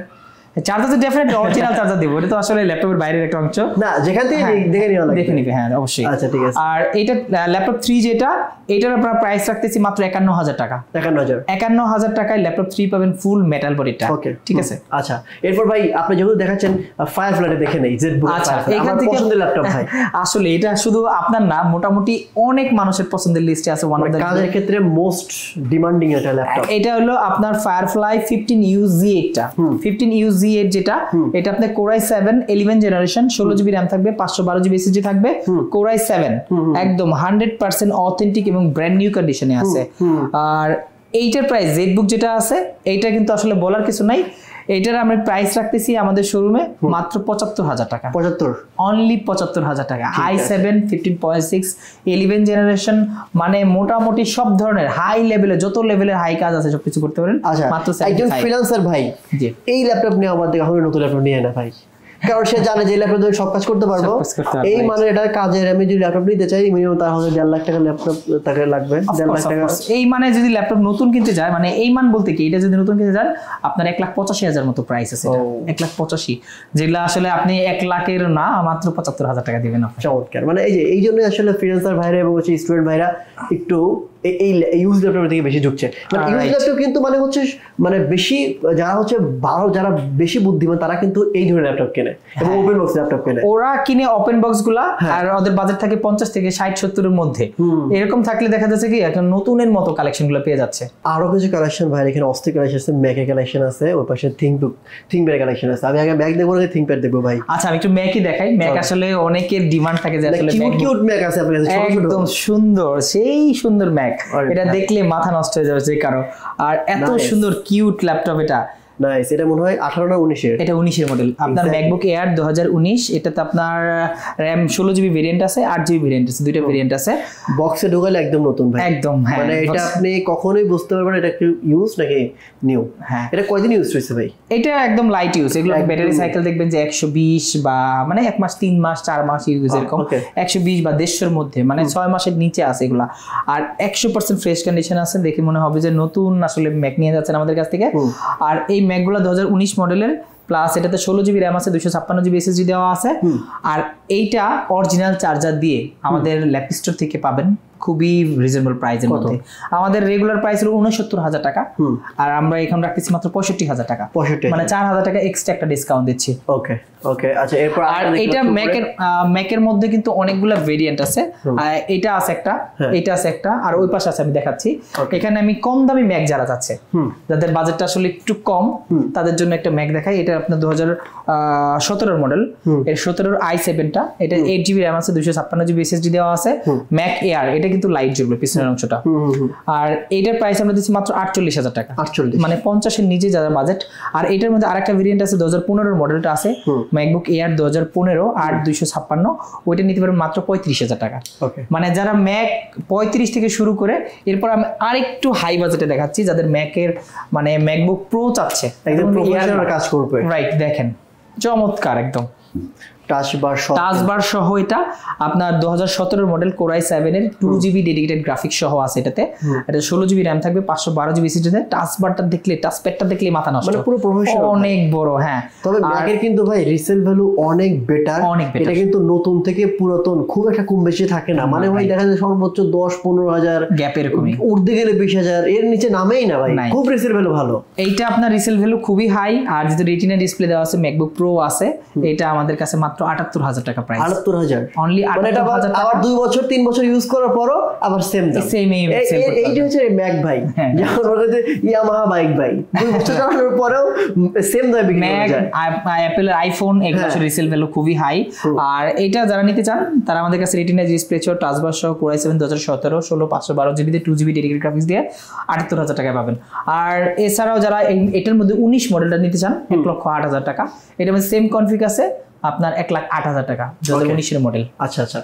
চার্জার তো ডেফিনেটলি অরিজিনাল চার্জার দিব, এটা তো আসলে ল্যাপটপের বাইরের একটা অংশ না, যেখান থেকে দেখে নেওয়া লাগবে, দেখে নিবে। হ্যাঁ অবশ্যই। আচ্ছা ঠিক আছে। আর এটা ল্যাপটপ 3 যেটা, এটার আমরা প্রাইস রাখতেছি মাত্র 51000 টাকা। 51000 টাকায় ল্যাপটপ 3 পাবেন, ফুল মেটাল বডিটা। ঠিক আছে। আচ্ছা, এরপর ভাই আপনি যেহেতু দেখাচ্ছেন ফায়ারফ্লাইটা দেখে নেই, জেটবুক। আচ্ছা, এখান থেকে পছন্দের ল্যাপটপ ভাই, আসলে এটা শুধু আপনার না, মোটামুটি অনেক মানুষের পছন্দের লিস্টে আছে। ওয়ান অফ দ্য কাজের ক্ষেত্রে মোস্ট ডিমান্ডিং এটা ল্যাপটপ। এটা হলো আপনার ফায়ারফ্লাই 15UZ8 টা। 15UZ8 যেটা, এটা আপনার Core i7 11 generation, 16GB RAM থাকবে, 512GB SSD থাকবে, Core i7 একদম 100% অথেন্টিক এবং ব্র্যান্ড নিউ কন্ডিশনে আছে। আর এইটার প্রাইস জেটবুক যেটা আছে, এইটা কিন্তু আসলে বলার কিছু নাই, এইটার আমরা প্রাইস রাখতেছি আমাদের শোরুমে মাত্র 75000 টাকা। 75 অনলি 75000 টাকা। i7 15.6 11 জেনারেশন, মানে মোটামুটি সব ধরনের হাই লেভেলে, যত লেভেলের হাই কাজ আছে সবকিছু করতে পারেন মাত্র। একজন ফ্রিল্যান্সার ভাই এই ল্যাপটপ নিয়ে আমাদের কখনো নতুন ল্যাপটপ নিয়ে না ভাই, কারণ সে জানে যে ল্যাপটপ দিয়ে সব কাজ করতে পারবো। এই মানে এটা কাজের, আমি যদি ল্যাপটপ নিতে চাই মিনিমাম তাহলে 1.5 লাখ টাকা ল্যাপটপ তাকে লাগবে। 1.5 লাখ টাকা এই মানে যদি ল্যাপটপ নতুন কিনতে যায়, মানে এই মান বলতে কি, এটা যদি নতুন কিনতে যান আপনার 1,85,000 মতো প্রাইস আছে। 1,85,000 যেগুলো আসলে আপনি 1 লাখের না, মাত্র 75,000 টাকা দিবেন। চমৎকার। মানে এই জন্য আসলে ফ্রিল্যান্সার ভাইরা এবং স্টুডেন্ট ভাইরা একটু এই ইউজ ল্যাপটপের দিকে বেশি ঝুঁকছে। মানে ইউজ ল্যাপটপ কিন্তু মানে হচ্ছে মানে বেশি যারা হচ্ছে যারা বেশি বুদ্ধিমান তারা কিন্তু এই ধরনের ল্যাপটপ কেনে এবং ওপেন বক্স ল্যাপটপ কেনে। ওরা কিনে ওপেন বক্স গুলা, আর ওদের বাজেট থাকে 50 থেকে 60-70 এর মধ্যে। এরকম থাকলে দেখা যাচ্ছে কি একটা নতুনের মতো কালেকশন গুলো পেয়ে যাচ্ছে। আরো কিছু কালেকশন ভাই এখানে অস্থির কালেকশন আছে, ম্যাকের কালেকশন আছে, ওই পাশে থিংকপ্যাড কালেকশন আছে। আমি আগে ম্যাক দেখবো না, থিংকপ্যাড দেখবো ভাই। আচ্ছা, আমি একটু ম্যাকই দেখাই। ম্যাক আসলে অনেকের ডিমান্ড থাকে যে আসলে কিউট ম্যাক আছে আপনার কাছে, একদম সুন্দর, সেই সুন্দর ম্যাক, এটা দেখলে মাথা নষ্ট হয়ে যাবে যে কারো। আর এত সুন্দর কিউট ল্যাপটপ এটা। নাইস। এটা মনে হয় 18 না 19 এর। এটা 19 এর মডেল আপনার ম্যাকবুক এয়ার 2019। এটাতে আপনার RAM 16GB ভেরিয়েন্ট আছে, 8GB ভেরিয়েন্ট আছে, দুইটা ভেরিয়েন্ট আছে। বক্সে ঢোকালে একদম নতুন ভাই, একদম। হ্যাঁ, মানে এটা আপনি কখনোই বুঝতে পারবেন এটা কি ইউজ নাকি নিউ। হ্যাঁ, এটা কয়দিন ইউজ হইছে ভাই? এটা একদম লাইট ইউজ। এগুলো ব্যাটারি সাইকেল দেখবেন যে 120 বা মানে 1 মাস, 3 মাস, 4 মাস ইউজ, এরকম 120 বা 150 মধ্যে, মানে 6 মাসের নিচে আছে এগুলা। আর 100% ফ্রেশ কন্ডিশন আছে, দেখে মনে হবে যে নতুন আসলে ম্যাক নিয়ে যাচ্ছেন আমাদের কাছ থেকে। আর এই ম্যাকগুলো 2019 মডেলের, প্লাস এটাতে 16GB RAM আছে, 256GB SSD দেওয়া আছে। আর এইটা অরিজিনাল চার্জার দিয়ে আমাদের ল্যাপ স্টোর থেকে পাবেন খুবই রিজনেবল প্রাইসের মধ্যে। আমাদের রেগুলার প্রাইস হলো 69,000 টাকা, আর আমরা এখন রাখতেছি মাত্র 65,000 টাকা, মানে 4,000 টাকা এক্সট্রা একটা ডিসকাউন্ট দিচ্ছি। ওকে ওকে। আচ্ছা, এরপর আর এটা ম্যাকের মধ্যে কিন্তু অনেকগুলো ভেরিয়েন্ট আছে। এটা আছে একটা, এটা আছে একটা, আর ওই পাশে আছে, আমি দেখাচ্ছি। এখানে আমি কম দামি ম্যাক যারা যাচ্ছে, যাদের বাজেটটা আসলে একটু কম, তাদের জন্য একটা ম্যাক দেখাই। এটা আপনার 2017 মডেল, এর 17 i7 টা। এটা 8GB RAM আছে, 256GB SSD দেওয়া আছে। ম্যাক এয়ার, এটা কিন্তু লাইট জ্বলবে পিছনের অংশটা। আর এইটার প্রাইস আমরা দিচ্ছি মাত্র 48,000 টাকা, মানে 50 এর নিচে যারা বাজেট। আর এটার মধ্যে আরেকটা ভেরিয়েন্ট আছে, 2015 মডেলটা আছে, ম্যাকবুক এয়ার 2015 8,256, ওইটা নিতে পারবেন মাত্র 35,000 টাকা। মানে যারা ম্যাক 35 থেকে শুরু করে, এরপর আমি আরেকটু হাই বাজেটে দেখাচ্ছি যাদের ম্যাকের মানে ম্যাকবুক প্রো চাচ্ছে, একদম প্রফেশনাল কাজ করবে। রাইট, দেখেন চমৎকার একদম টাচবার সহ। এটা আপনার 2017 মডেল Core i7 এর 2GB ডেডিকেটেড গ্রাফিক্স সহ আছে এটাতে। এটা 16GB RAM থাকবে, 512GB SSD তে। টাচবারটা দেখলে, টাচপ্যাডটা দেখলে মাথা নষ্ট, মানে পুরো প্রফেশনাল, অনেক বড়। হ্যাঁ, তবে ম্যাকের কিন্তু ভাই রিসেল ভ্যালু অনেক বেটার। এটা কিন্তু নতুন থেকে পুরাতন খুব একটা কম বেশি থাকে না, মানে ভাই দেখা যায় সর্বোচ্চ 10-15 হাজার গ্যাপ, এরকমই উঠতে গেলে 20,000 এর নিচে নামেই না ভাই, খুব রিসেল ভ্যালু ভালো। এইটা আপনার রিসেল ভ্যালু খুবই হাই। আর যেহেতু রেটিনা ডিসপ্লে দেওয়া আছে, ম্যাকবুক প্রো আছে, এটা আমাদের কাছে মাত্র 78,000 টাকা প্রাইস। 78,000 অনলি। 78,000 আবার 2 বছর 3 বছর ইউজ করার পরও আবার সেম দাম। এইটা হচ্ছে ম্যাক ভাই, যেমন বলতে ইয়ামাহা বাইক ভাই 2 বছর চালানোর পরেও সেম দামে বিক্রি হয়ে যায়। অ্যাপলের আইফোন এগুলো রিসেল ভ্যালু খুবই হাই। আর এটা যারা নিতে চান তারা আমাদের কাছে রেটিনা ডিসপ্লে সহ টাচবার সহ Core i7 2017 16/512GB তে 2GB ডেডিকেটেড গ্রাফিক্স দিয়ে 78,000 টাকায় পাবেন। আর এছাড়াও যারা এটার মধ্যে 19 মডেলটা নিতে চান 1,08,000 টাকা, এটার মধ্যে সেম কনফিগ আছে, আপনার 1,08,000 টাকা 2019 এর মডেল। আচ্ছা আচ্ছা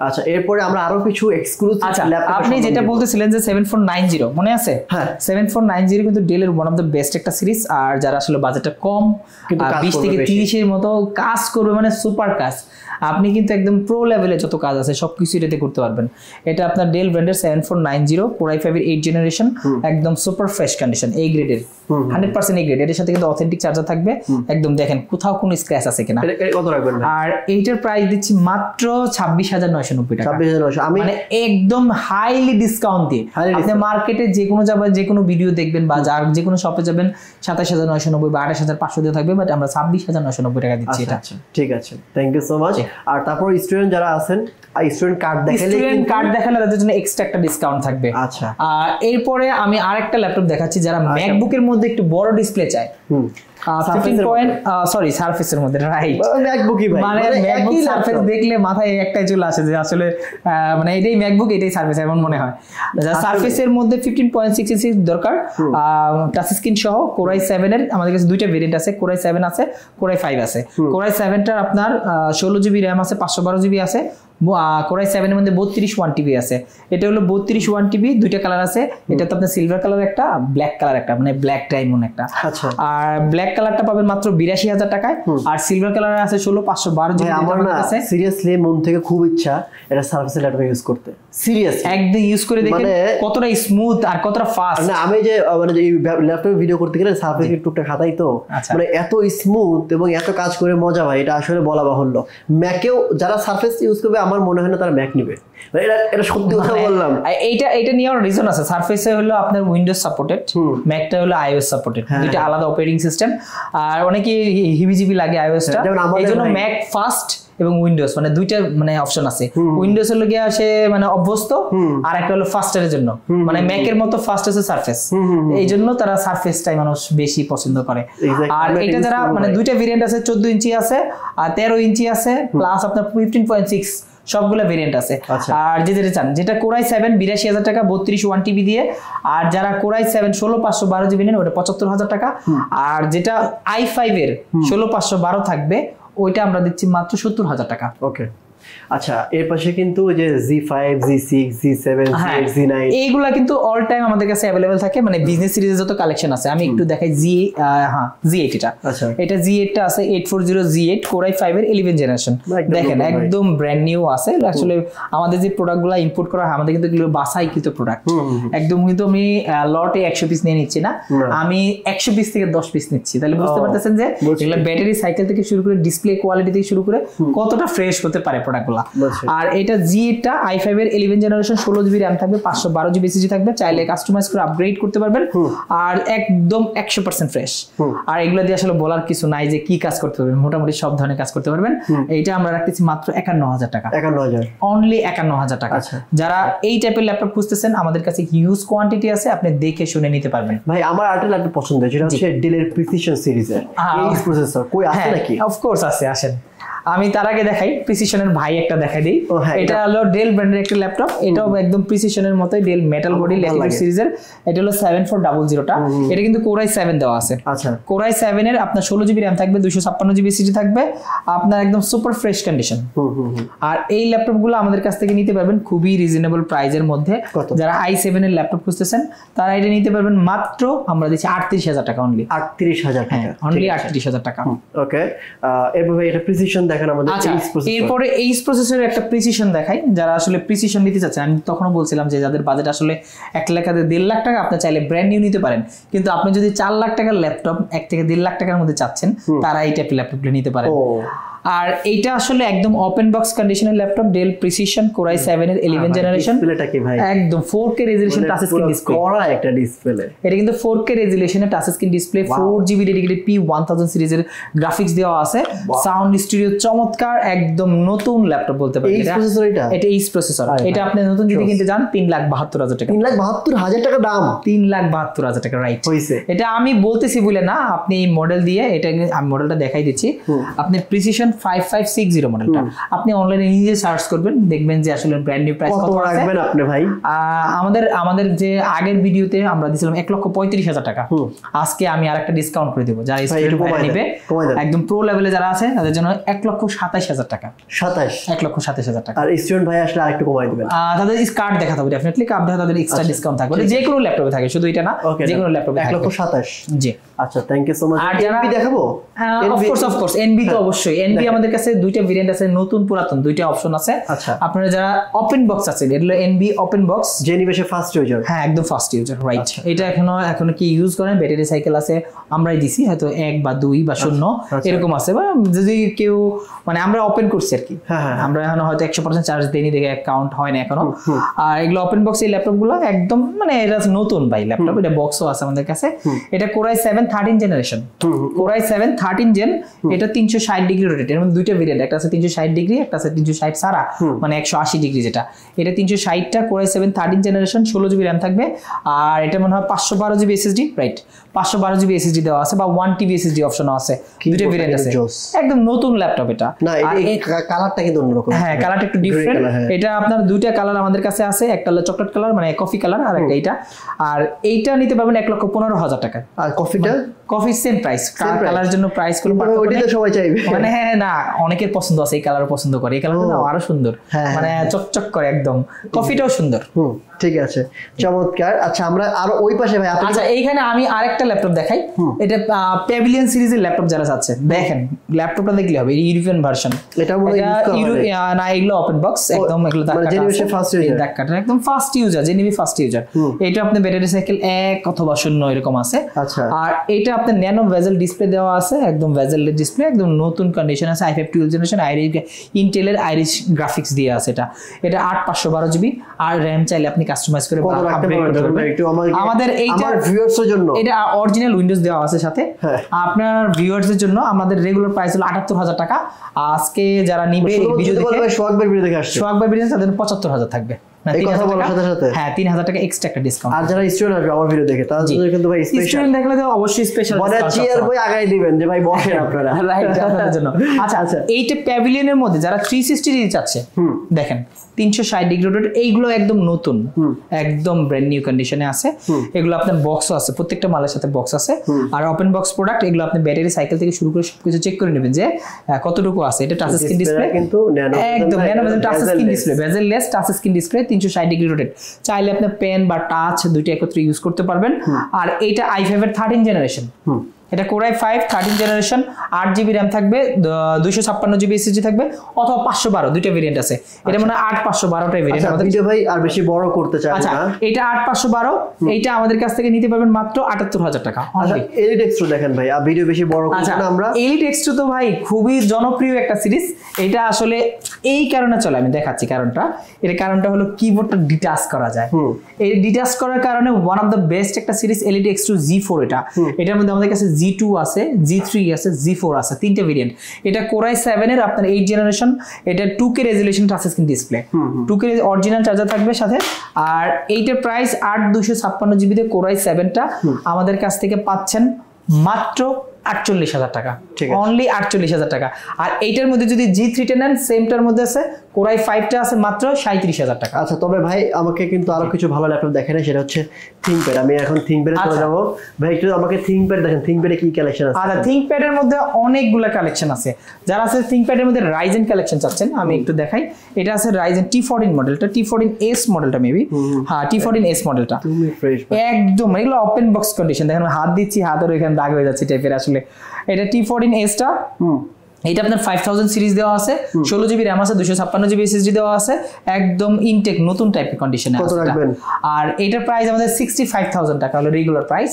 আচ্ছা, এরপরে আমরা আরো কিছু এক্সক্লুসিভ ল্যাপটপ, আপনি যেটা বলতেছিলেন যে 7490 মনে আছে? হ্যাঁ, 7490 কিন্তু ডেলের ওয়ান অফ দ্য বেস্ট একটা সিরিজ। আর যারা আসলে বাজেটটা কম 20 থেকে 30 এর মতো কাজ করবে, মানে সুপার কাজ, আপনি কিন্তু একদম প্রো লেভেলে যত কাজ আছে সবকিছু এটাতে করতে পারবেন। এটা আপনার ডেল ব্র্যান্ডের 7490 Core i5 এর 8th জেনারেশন, একদম সুপার ফ্রেশ কন্ডিশন, এই গ্রেডের 100% এই গ্রেড। এর সাথে কিন্তু অথেন্টিক চার্জার থাকবে, একদম দেখেন কোথাও কোনো স্ক্র্যাচ আছে কিনা। কত রাখবেন? আর এইটার প্রাইস দিচ্ছি মাত্র 26,990 টাকা, 26,990। আমি মানে একদম হাইলি ডিসকাউন্ট দিয়ে। আপনি মার্কেটে যে কোনো যাবেন, যে কোনো ভিডিও দেখবেন বা যার যে কোনো শপে যাবেন 27,990 বা 28,500 দিয়ে থাকবে, বাট আমরা 26,990 টাকা দিচ্ছি। এটা ঠিক আছে, থ্যাংক ইউ সো মাচ। আর তারপর স্টুডেন্ট যারা আছেন, স্টুডেন্ট কার্ড দেখালে তাদের জন্য এক্সট্রা একটা ডিসকাউন্ট থাকবে। আচ্ছা, আর এরপরে আমি আরেকটা ল্যাপটপ দেখাচ্ছি যারা ম্যাকবুকের মধ্যে একটু বড় ডিসপ্লে চায়। 15 সারফেসের মধ্যে, রাইট, ম্যাকবুকই ভাই, মানে ম্যাকবুক সারফেস দেখলে মাথায় একটাই চলে আসে যে আসলে মানে এটাই ম্যাকবুক, এটাই সারফেস, এমন মনে হয়। সারফেসের মধ্যে 15.6 ইঞ্চি দরকার, টাচ স্ক্রিন সহ। Core i7 এর আমাদের কাছে দুইটা ভেরিয়েন্ট আছে, Core i7 আছে, Core i5 আছে। Core i7 টার আপনার 16 জিবি র্যাম আছে, 512 জিবি আছে। Core i7 এর মধ্যে 32 1TB আছে। এটা হলো 32 1TB, দুইটা কালার আছে। এটা তো আপনার সিলভার কালার একটা, ব্ল্যাক কালার একটা, মানে ব্ল্যাক ডায়মন্ড একটা। আর ব্ল্যাক কালারটা পাবেন মাত্র 82,000 টাকায়, আর সিলভার কালার আছে 16,512 জিবি। আমার না সিরিয়াসলি মন থেকে খুব ইচ্ছা এটা সারফেসের ল্যাপটপ ইউজ করতে, সিরিয়াসলি একদম ইউজ করে দেখেন কতটা স্মুথ আর কতটা ফাস্ট। না আমি যে মানে এই ল্যাপটপে ভিডিও করতে গেলে সারফেস টুকটা খাতাই তো, মানে এত স্মুথ এবং এত কাজ করে মজা ভাই, এটা আসলে বলা বাহুল্য। ম্যাকেও যারা সারফেস ইউজ করবে আমার মনে হয় না তারা ম্যাক নিবে, এটা সত্যি কথা বললাম। এটা নেওয়ার রিজন আছে। সারফেসে হলো আপনার উইন্ডোজ সাপোর্টেড, ম্যাকটা হলো আইওএস সাপোর্টেড, দুইটা আলাদা অপারেটিং সিস্টেম। আর অনেকে হিবিজিবি লাগে আইওএসটা, এইজন্য ম্যাক ফাস্ট এবং উইন্ডোজ মানে দুইটা মানে অপশন আছে। উইন্ডোজ হলো গিয়ে সে মানে অভ্যস্ত, আর একটা হলো ফাস্টের জন্য, মানে ম্যাকের মতো ফাস্ট আছে সারফেস, এই জন্য তারা সারফেসটাই মানুষ বেশি পছন্দ করে। আর এটা যারা মানে দুইটা ভেরিয়েন্ট আছে, 14 ইঞ্চি আছে আর 13 ইঞ্চি আছে, প্লাস আপনার 15.6 সবগুলো ভেরিয়েন্ট আছে। আর যেটা চান, যেটা Core i7 82,000 টাকা 32 1TB দিয়ে, আর যারা Core i7 16,512 জিবি নেন ওটা 75,000 টাকা, আর যেটা i5 এর 16,512 থাকবে ওইটা আমরা দিচ্ছি মাত্র 70,000 টাকা। ওকে, আচ্ছা, এর পাশে কিন্তু যে Z5, Z6, Z7, Z8, Z9 এইগুলা কিন্তু অল টাইম আমাদের কাছে अवेलेबल থাকে, মানে বিজনেস সিরিজের যত কালেকশন আছে। আমি একটু দেখাই Z8 এটা। আচ্ছা, এটা Z8 টা আছে 840 Z8 Core i5 এর 11 জেনারেশন। দেখেন একদম ব্র্যান্ড নিউ আছে। আসলে আমাদের যে প্রোডাক্টগুলো ইম্পোর্ট করা হয় আমাদের কিন্তু এগুলো বাছাইকৃত প্রোডাক্ট, একদম কিন্তু আমি লটে 100 পিস নিয়ে নিচ্ছি না, আমি 100 পিস থেকে 10 পিস নিচ্ছি। তাহলে বুঝতে পারতেছেন যে এগুলো ব্যাটারি সাইকেল থেকে শুরু করে ডিসপ্লে কোয়ালিটি থেকে শুরু করে কতটা ফ্রেশ হতে পারে প্রোডাক্টগুলো। আর এটা Z8 টা i5 এর 11 জেনারেশন, 16 জিবি RAM থাকবে, 512 জিবি SSD থাকবে, চাইলে কাস্টমাইজ করে আপগ্রেড করতে পারবেন, আর একদম 100% ফ্রেশ। আর এগুলো দিয়ে আসলে বলার কিছু নাই যে কি কাজ করতে হবে, মোটামুটি সব ধরনের কাজ করতে পারবেন। এইটা আমরা রাখতেছি মাত্র 51,000 টাকা, 51,000 অনলি 51,000 টাকা। যারা এই টাইপের ল্যাপটপ খুঁজতেছেন আমাদের কাছে হিউজ কোয়ান্টিটি আছে, আপনি দেখে শুনে নিতে পারবেন। ভাই আমার আরেকটা ল্যাপটপ পছন্দ, যেটা হচ্ছে ডেলের প্রিসিশন সিরিজের এই প্রসেসর, কই আছে নাকি? অফ কোর্স আছে, আসেন আমি তার আগে দেখাই প্রিসিশনের ভাই একটা দেখাই দিই। এটা হলো ডেল ব্র্যান্ডের একটা ল্যাপটপ, এটাও একদম প্রিসিশনের মতোই ডেল মেটাল বডি ল্যাটিটিউড সিরিজের। এটা হলো 7400 টা, এটা কিন্তু Core i7 দেওয়া আছে। আচ্ছা, Core i7 এর আপনার 16 জিবি RAM থাকবে, 256 জিবি SSD থাকবে, আপনার একদম সুপার ফ্রেশ কন্ডিশন। আর এই ল্যাপটপগুলো আমাদের কাছ থেকে নিতে পারবেন খুবই রিজনেবল প্রাইসের মধ্যে। যারা i7 এর ল্যাপটপ খুঁজতেছেন তারা এটা নিতে পারবেন মাত্র আমরা দিচ্ছি 38,000 টাকা অনলি। 38,000 টাকা, অনলি 38,000 টাকা। ওকে, এরপর এটা প্রিসিশন দেখেন আমাদের। এরপরে এইচ প্রসেসরের একটা প্রিসিশন দেখাই, যারা আসলে প্রিসিশন নিতে চাচ্ছেন। আমি তখনও বলছিলাম যে যাদের বাজেট আসলে 1 লাখ থেকে 1.5 লাখ টাকা, আপনি চাইলে ব্র্যান্ড নিউ নিতে পারেন, কিন্তু আপনি যদি 4 লাখ টাকার ল্যাপটপ 1 থেকে 1.5 লাখ টাকার মধ্যে চাচ্ছেন তারা এই টাইপের ল্যাপটপগুলো নিতে পারেন। আর এইটা আসলে একদম ওপেন বক্স কন্ডিশনের laptop, Dell Precision Core i7 এর 11 জেনারেশন। ডিসপ্লেটা কি ভাই? একদম 4K resolution touch screen display, কড়া একটা ডিসপ্লে। এটা কিন্তু 4K রেজোলিউশনের touch screen display, 4GB dedicated P1000 সিরিজের গ্রাফিক্স দেওয়া আছে, সাউন্ড স্টুডিও চমৎকার, একদম নতুন ল্যাপটপ বলতে পারেন। এটা এইচ প্রসেসর। এটা আপনি নতুন যদি কিনতে যান 3,72,000 টাকা। 3,72,000 টাকা দাম? 3,72,000 টাকা, রাইট। এটা আমি বলতেছি বলে না, আপনি এই মডেল দিয়ে, এটা আমি মডেলটা দেখাই দিচ্ছি, আপনি প্রিসিশন 5560 মডেলটা, আপনি অনলাইনে নিজে সার্চ করবেন, দেখবেন যে আসলে ব্র্যান্ড নিউ প্রাইস কত রাখবেন আপনি ভাই? আমাদের যে আগের ভিডিওতে আমরা দিছিলাম 1,35,000 টাকা, আজকে আমি আরেকটা ডিসকাউন্ট করে দেব, যারা স্টুডেন্ট ভাই নেবে একদম প্রো লেভেলে যারা আছে তাদের জন্য 1,27,000 টাকা। 1,27,000 টাকা। আর স্টুডেন্ট ভাই আসলে আরেকটু কমাই দিবেন, তাদের কার্ড দেখাতে হবে ডেফিনেটলি, কার্ড তাদের এক্সট্রা ডিসকাউন্ট থাকবে, যে কোনো ল্যাপটপে থাকে, শুধু এটা না, যে কোনো ল্যাপটপে 1,27,000। জি আচ্ছা, থ্যাংক ইউ সো মাচ। আর এনবি দেখাবো? অফকোর্স এনবি তো অবশ্যই। এনবি আমাদের কাছে দুইটা ভেরিয়েন্ট আছে, নতুন পুরাতন দুইটা অপশন আছে। আচ্ছা, আপনারা যারা ওপেন বক্স আছে, এটা হলো এনবি ওপেন বক্স, জেনিবেশে ফার্স্ট ইউজার। হ্যাঁ, একদম ফার্স্ট ইউজার, রাইট। এটা এখনো কি ইউজ করেন, ব্যাটারি সাইকেল আছে, আমরাই দিছি, হয়তো 1 বা 2 বা 0 এরকম আছে, বা যদি কেউ মানে আমরা ওপেন করছি আর কি, আমরা এখনো হয়তো 100% চার্জ দেইনি দেখে কাউন্ট হয় না এখনো। আর এগুলো ওপেন বক্স এই ল্যাপটপগুলো একদম মানে এটা নতুন ভাই ল্যাপটপ, এটা বক্সও আছে আমাদের কাছে। এটা Core i7 13 generation, Core i7 13 gen, এটা 360 ডিগ্রি রোটেট, এর মধ্যে দুইটা ভেরিয়েন্ট, একটা আছে 360 ডিগ্রি, একটা আছে 360 সারা, মানে 180 ডিগ্রি যেটা, এটা 360টা Core i7 13 generation, 16 GB RAM থাকবে, আর এটা মনে হয় 512 GB SSD, right, 512 GB SSD দেওয়া আছে, বা 1 টিবি এসএসডি অপশনও আছে, দুইটা ভেরিয়েন্ট আছে, একদম নতুন ল্যাপটপ এটা। আর এই কালারটা কিন্তু অন্যরকম, হ্যাঁ কালারটা একটু ডিফারেন্ট। এটা আপনার দুইটা কালার আমাদের কাছে আছে, একটা হলো চকলেট কালার মানে কফি কালার, আর একটা এইটা, আর এইটা নিতে পারবেন 1,15,000 টাকা। আর কফিটা? কফি সেম প্রাইস, কালারের জন্য প্রাইস গুলো ওইটা তো সবাই চাইবে, মানে হ্যাঁ না, অনেকের পছন্দ আছে, এই কালার পছন্দ করে, এই কালারটা না আরো সুন্দর, মানে চকচক করে একদম, কফিটাও সুন্দর। ঠিক আছে, চমৎকার। আচ্ছা, আমরা আর ওই পাশে ভাই, আচ্ছা এইখানে আমি আরেকটা ল্যাপটপ দেখাই, এটা প্যাভিলিয়ন সিরিজের ল্যাপটপ যারা আছে, দেখেন ল্যাপটপটা দেখলে হবে, ইউরোপিয়ান ভার্সন, এটা না এগুলো ওপেন বক্স একদম, এগুলো জেনারেশন ফার্স্ট ইউজার, একদম ফার্স্ট ইউজার, জেনিভি ফার্স্ট ইউজার। এটা আপনি ব্যাটারি সাইকেল 1 অথবা 0 এরকম আছে। আচ্ছা, আর এটা আপনার ন্যানো ভেজেল ডিসপ্লে দেওয়া আছে, একদম ভেজেল ডিসপ্লে, একদম নতুন কন্ডিশন আছে, i5 12 জেনারেশন, ইন্টেলের আইরিশ গ্রাফিক্স দিয়ে আছে। এটা 8/512 জিবি, আর র্যাম চাইলে আপনি কাস্টমাইজ করে আপগ্রেড করতে পারবেন। আমাদের এইটা ভিউয়ার্সের জন্য এটা অরিজিনাল উইন্ডোজ দেওয়া আছে সাথে। আপনার ভিউয়ার্সদের জন্য আমাদের রেগুলার প্রাইস হলো 78,000 টাকা। আজকে যারা নিবে ভিডিও দেখে, সোহাগের ভিডিও দেখে আসছে, সোহাগের ভিডিও তাদের 75,000 থাকবে। এই কথা বলার সাথে সাথে হ্যাঁ 3,000 টাকা এক্সট্রা একটা ডিসকাউন্ট। আর যারা স্টুডেন্ট আসবে আমার ভিডিও দেখে, তাদের জন্য কিন্তু ভাই স্পেশাল, স্টুডেন্ট দেখলে তো অবশ্যই স্পেশাল ডিসকাউন্ট। চেয়ার বই আগাই দিবেন যে ভাই বসেন আপনারা, রাইট, আপনাদের জন্য। আচ্ছা আচ্ছা, এইটা প্যাভিলিয়নের মধ্যে যারা 360 ডিগ্রি চাচ্ছে, দেখেন 360 ডিগ্রি রোটেট, এইগুলো একদম নতুন, একদম ব্র্যান্ড নিউ কন্ডিশনে আছে। এগুলো আপনার বক্সও আছে, প্রত্যেকটা মালের সাথে বক্স আছে। আর ওপেন বক্স প্রোডাক্ট, এগুলো আপনি ব্যাটারি সাইকেল থেকে শুরু করে সবকিছু চেক করে নেবেন যে কতটুকু আছে। এটা টাচ স্ক্রিন ডিসপ্লে, কিন্তু একদম nano bezel touch screen display, bezel-less touch screen display, 360 degree rotate, চাইলে আপনি পেন বা টাচ দুইটা একত্রে ইউজ করতে পারবেন। আর এইটা i5 এর 13 জেনারেশন, এটা Core i5 13 generation, 8 GB RAM থাকবে, 256 জিবি এসএসডি থাকবে, অথবা 512, দুইটা ভেরিয়েন্ট আছে। এটা মানে 8/512টাই ভেরিয়েন্ট আমাদের। ভিডিও ভাই আর বেশি বড় করতে চাই না। আচ্ছা, এটা 8/512, এইটা আমাদের কাছ থেকে নিতে পারবেন মাত্র 78,000 টাকা। আচ্ছা, এলিট এক্সট্রা দেখেন ভাই, আর ভিডিও বেশি বড় করব না আমরা। এলিট এক্সট্রা তো ভাই খুবই জনপ্রিয় একটা সিরিজ, এটা আসলে এই কারণে চলে, আমি দেখাচ্ছি কারণটা। এর কারণটা হলো কিবোর্ডটা ডিটাচ করা যায়। এই ডিটাচ করার কারণে ওয়ান অফ দ্য বেস্ট একটা সিরিজ এলিট এক্স2 G4। এটার মধ্যে আমাদের কাছে G2 আছে, G3 আছে, G4 আছে, তিনটে ভেরিয়েন্ট। এটা Core i7 এর আপনার 8 জেনারেশন, এটা 2K resolution touch screen display, 2K original charger থাকবে সাথে। আর এইটার প্রাইস 8/256 জিবিতে Core i7টা আমাদের কাছ থেকে পাচ্ছেন মাত্র 48,000 টাকা, অনলি 48,000 টাকা। আর এইটার মধ্যে যদি G3টা নেন, সেমটার মধ্যে আছে Core i5টা আছে মাত্র 37,000 টাকা। আচ্ছা, তবে ভাই আমাকে কিন্তু আরো কিছু ভালো ল্যাপটপ দেখেন, সেটা হচ্ছে ThinkPad। আমি এখন ThinkPad-এ চলে যাব। ভাই একটু আমাকে ThinkPad দেখেন, ThinkPad-এ কি কালেকশন আছে? আচ্ছা, ThinkPad-এর মধ্যে অনেকগুলো কালেকশন আছে। যারা আছে ThinkPad-এর মধ্যে Ryzen কালেকশন চাচ্ছেন, আমি একটু দেখাই। এটা আছে Ryzen T14 মডেলটা, T14S মডেলটা মেবি, হ্যাঁ T14S মডেলটা একদম, এগুলো ওপেন বক্স কন্ডিশন। দেখেন হাত দিচ্ছি, হাতের এখানে দাগ হয়ে যাচ্ছে টাইপের। আসলে এটা T14S-টা, এটা আপনার 5000 সিরিজ দেওয়া আছে, 16 জিবি র্যাম আছে, 256 জিবি এসএসডি দেওয়া আছে, একদম ইনটেক নতুন টাইপের কন্ডিশনে আছে। আর এটার প্রাইস আমাদের 65,000 টাকা হলো রেগুলার প্রাইস।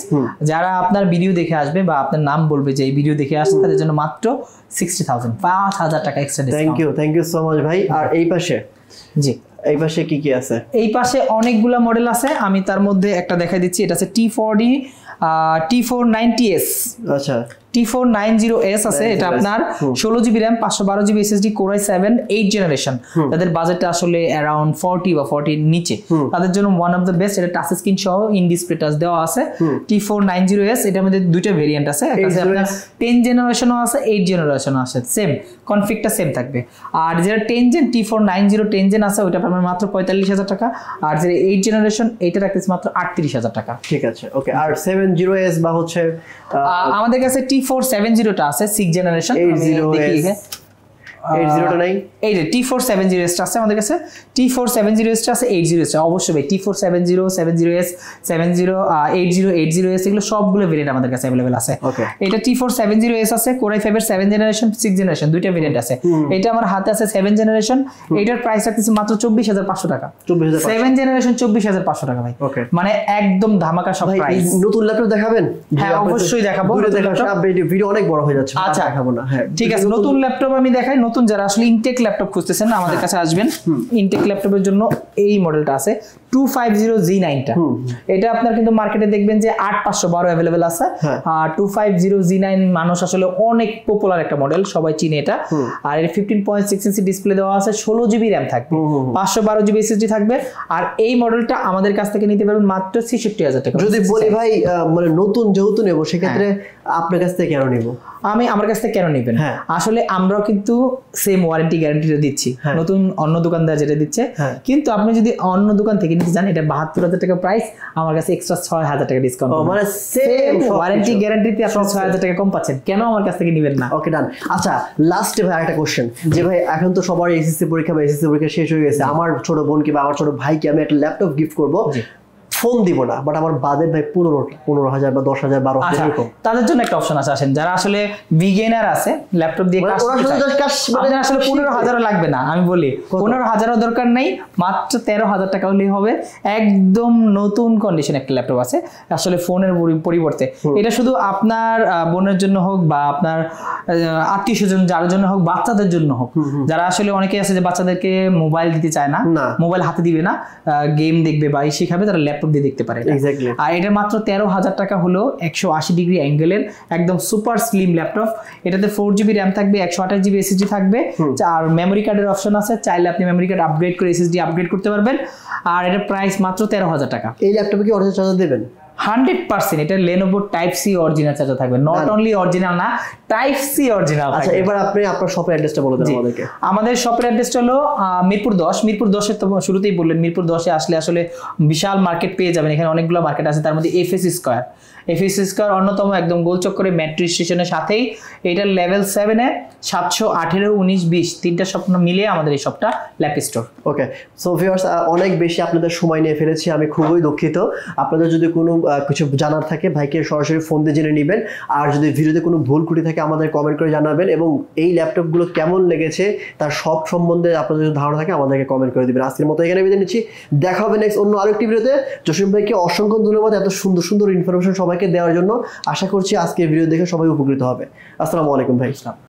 যারা আপনার ভিডিও দেখে আসবে বা আপনার নাম বলবে যে এই ভিডিও দেখে আসছে, তাদের জন্য মাত্র 60,000, 5,000 টাকা extra discount. Thank you so much ভাই। আর এই পাশে, জি এই পাশে কি কি আছে? এই পাশে অনেকগুলা মডেল আছে, আমি তার মধ্যে একটা দেখাই দিচ্ছি। এটা আছে T40 T490S, আচ্ছা T490S আছে, এটা আপনার 16GB RAM 512GB SSD Core i7 8th generation. তাদের বাজেটটা আসলে অ্যারাউন্ড 40 বা 40 নিচে, তাদের জন্য ওয়ান অফ দ্য বেস্ট। এটা টাচ স্ক্রিন সহ ইন ডিসপ্লে টাচ দেওয়া আছে। T490S, এটার মধ্যে দুইটা ভেরিয়েন্ট আছে, একটা আছে আপনার 10 জেনারেশনও আছে, 8 জেনারেশনও আছে, সেম কনফিগটা সেম থাকবে। আর যেটা 10 জেন T490 10 জেন আছে ওইটা পাবেন মাত্র 45,000 টাকা, আর যেটা 8 জেনারেশন এটা রাখতেছে মাত্র 38,000 টাকা। ঠিক আছে, ওকে। আর 70S বা হচ্ছে আমাদের কাছে T470 টা আছে 6 জেনারেশন। 80S 80 নাই, এই যে T470S আছে আমাদের কাছে, T470S আছে, 80S অবশ্যই ভাই, T470 70S 70 80 80S এগুলো সবগুলো ভেরিয়েন্ট আমাদের কাছে अवेलेबल আছে। এটা T470S আছে, Core i5 এর 7 জেনারেশন 6 জেনারেশন দুইটা ভেরিয়েন্ট আছে। এটা আমার হাতে আছে 7 জেনারেশন, এটার প্রাইস রাখতেছি মাত্র 24,500 টাকা। 7 জেনারেশন 24,500 টাকা ভাই, মানে একদম ধামাকা সব প্রাইস। নতুন ল্যাপটপ দেখাবেন? হ্যাঁ অবশ্যই দেখাবো, ভিডিও অনেক বড় হয়ে যাচ্ছে, আচ্ছা দেখাবো না। হ্যাঁ ঠিক আছে, নতুন ল্যাপটপ আমি দেখাই। নতুন যারা আসলে ইনটেক ল্যাপটপ খুঁজতেছেন না আমাদের কাছে আসবেন। ইনটেক ল্যাপটপের জন্য এই মডেলটা আছে 250Z9 টা। এটা আপনার কিন্তু মার্কেটে দেখবেন যে 8512 अवेलेबल আছে। আর 250Z9 মানুষ আসলে অনেক পপুলার একটা মডেল, সবাই চিনে এটা। আর এর 15.6 ইঞ্চি ডিসপ্লে দেওয়া আছে, 16GB RAM থাকবে, 512GB SSD থাকবে। আর এই মডেলটা আমাদের কাছ থেকে নিতে পারবেন মাত্র 66,000 টাকা। যদি বলি ভাই মানে নতুন যেহেতু নেব সেক্ষেত্রে আপনার কাছ থেকে কেন নেব? আমার কাছ থেকে কেন নেবেন, আসলে আমরাও কিন্তু সেম ওয়ারেন্টি গ্যারান্টিটা দিচ্ছি, নতুন অন্য দোকানদার যেটা দিচ্ছে। কিন্তু আপনি যদি অন্য দোকান থেকে নিতে চান, এটা 72,000 টাকা প্রাইস, আমার কাছে এক্সট্রা 6,000 টাকা ডিসকাউন্ট, মানে সেম ওয়ারেন্টি গ্যারান্টিতে আপনি 6,000 টাকা কম পাচ্ছেন, কেন আমার কাছ থেকে নেবেন না? ওকে ডান। আচ্ছা লাস্টে ভাই একটা কোশ্চেন, যে ভাই এখন তো সবার এসএসসি পরীক্ষা বা এসএসসি পরীক্ষা শেষ হয়ে গেছে, আমার ছোট বোনকে বা আমার ছোট ভাইকে আমি একটা ল্যাপটপ গিফট করব, ফোন দিব না, বাট আমার বাজেট ভাই 15,000 বা 10,000 12,000 এরকম। তাদের জন্য একটা অপশন আছে, আসেন যারা আসলে বিগিনার আছে ল্যাপটপ দিয়ে কাজ করতে চায়, আপনাদের আসলে 15,000 লাগবে না, আমি বলি 15,000 দরকার নাই, মাত্র 13,000 টাকা হলেই হবে। একদম নতুন কন্ডিশন একটা ল্যাপটপ আছে আসলে ফোনের পরিবর্তে। এটা শুধু আপনার বোনের জন্য হোক বা আপনার আত্মীয়স্বজন যার জন্য হোক, বাচ্চাদের জন্য হোক, যারা আসলে অনেকে আছে যে বাচ্চাদেরকে মোবাইল দিতে চায় না, মোবাইল হাতে দিবে না, গেম দেখবে বা শিখাবে, তারা ল্যাপটপ দিয়ে দেখতে পারে। আর এটা মাত্র 13,000 টাকা হলো 180 ডিগ্রি অ্যাঙ্গেলের একদম সুপার স্লিম ল্যাপটপ। এটাতে 4GB RAM থাকবে, 128GB SSD থাকবে, আর মেমোরি কার্ডের অপশন আছে, চাইলে আপনি মেমোরি কার্ড আপগ্রেড করে SSD আপগ্রেড করতে পারবেন। আর এটার প্রাইস মাত্র 13,000 টাকা। এই ল্যাপটপে কি অরিজিনাল চার্জার দেবেন? 100% এটা Lenovo Type C original charger থাকবে, নট অনলি অরিজিনাল না, Type C অরিজিনাল। আচ্ছা এবার আপনি আপনার শপের অ্যাড্রেসটা বলে দেন আমাদেরকে। আমাদের শপের অ্যাড্রেসটা হলো মিরপুর 10। মিরপুর 10 এর তো শুরুতেই বললেন, মিরপুর 10 এ আসলে আসলে বিশাল মার্কেট পেয়ে যাবেন। এখানে অনেকগুলো মার্কেট আছে, তার মধ্যে FS স্কয়ার অন্যতম, একদম গোল চক্করে মেট্রো স্টেশনের সাথেই। এটা লেভেল 7 এ 718 19 20 তিনটা স্বপ্ন মিলিয়ে আমাদের এই শপটা ল্যাপ স্টোর। ওকে সো ভিউয়ার্স, অনেক বেশি আপনাদের সময় নিয়ে ফেলেছি, আমি খুবই দুঃখিত। আপনাদের যদি কোনো কিছু জানার থাকে ভাইকে সরাসরি ফোন দিয়ে জেনে নেবেন, আর যদি ভিডিওতে কোনো ভুল ত্রুটি থাকে আমাদের কমেন্ট করে জানাবেন, এবং এই ল্যাপটপগুলো কেমন লেগেছে তার সব সম্বন্ধে আপনাদের যদি ধারণা থাকে আমাদেরকে কমেন্ট করে দিবেন। আজকের মতো এখানে বিদায় নিচ্ছি, দেখা হবে নেক্সট অন্য আরেকটি ভিডিওতে। জসিম ভাইকে অসংখ্য ধন্যবাদ এত সুন্দর সুন্দর ইনফরমেশন সবাইকে দেওয়ার জন্য। আশা করছি আজকের ভিডিও দেখে সবাই উপকৃত হবে। আসসালামু আলাইকুম ভাই।